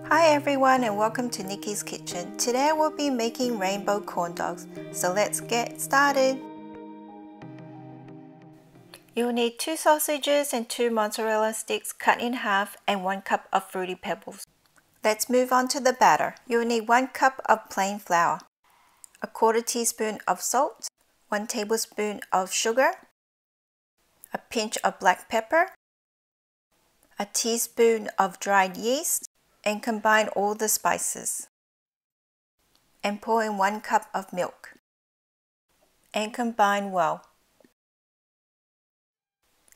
Hi everyone and welcome to Nikki's Kitchen. Today we'll be making rainbow corn dogs, so let's get started. You'll need 2 sausages and 2 mozzarella sticks cut in half and 1 cup of Fruity Pebbles. Let's move on to the batter. You'll need 1 cup of plain flour, a 1/4 teaspoon of salt, 1 tablespoon of sugar, a pinch of black pepper, a teaspoon of dried yeast, and combine all the spices. And pour in 1 cup of milk. And combine well.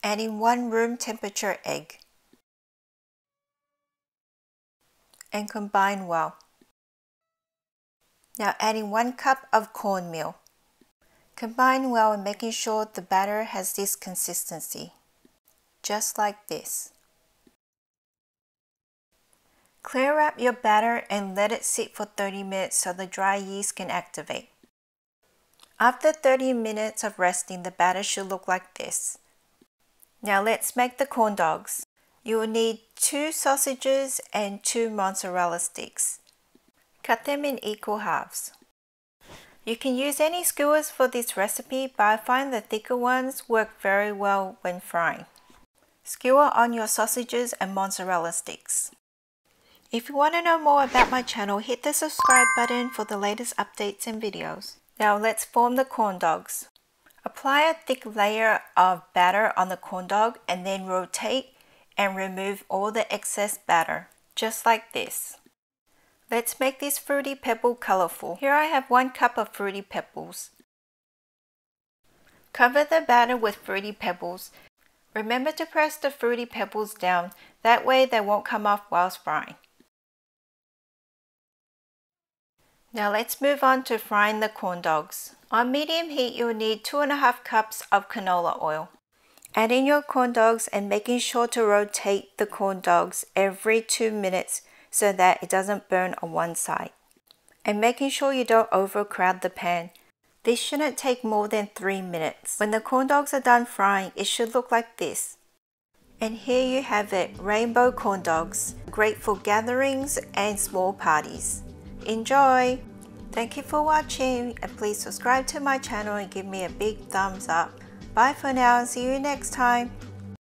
Add in 1 room temperature egg. And combine well. Now add in 1 cup of cornmeal. Combine well and making sure the batter has this consistency. Just like this. Clear wrap your batter and let it sit for 30 minutes so the dry yeast can activate. After 30 minutes of resting, the batter should look like this. Now let's make the corn dogs. You will need 2 sausages and 2 mozzarella sticks. Cut them in equal halves. You can use any skewers for this recipe, but I find the thicker ones work very well when frying. Skewer on your sausages and mozzarella sticks. If you want to know more about my channel, hit the subscribe button for the latest updates and videos. Now let's form the corn dogs. Apply a thick layer of batter on the corn dog and then rotate and remove all the excess batter, just like this. Let's make this Fruity Pebble colorful. Here I have 1 cup of Fruity Pebbles. Cover the batter with Fruity Pebbles. Remember to press the Fruity Pebbles down, that way they won't come off whilst frying. Now let's move on to frying the corn dogs. On medium heat, you'll need 2½ cups of canola oil. Add in your corn dogs and making sure to rotate the corn dogs every 2 minutes so that it doesn't burn on one side. And making sure you don't overcrowd the pan. This shouldn't take more than 3 minutes. When the corn dogs are done frying, it should look like this. And here you have it, rainbow corn dogs. Great for gatherings and small parties. Enjoy! Thank you for watching and please subscribe to my channel and give me a big thumbs up. Bye for now and see you next time.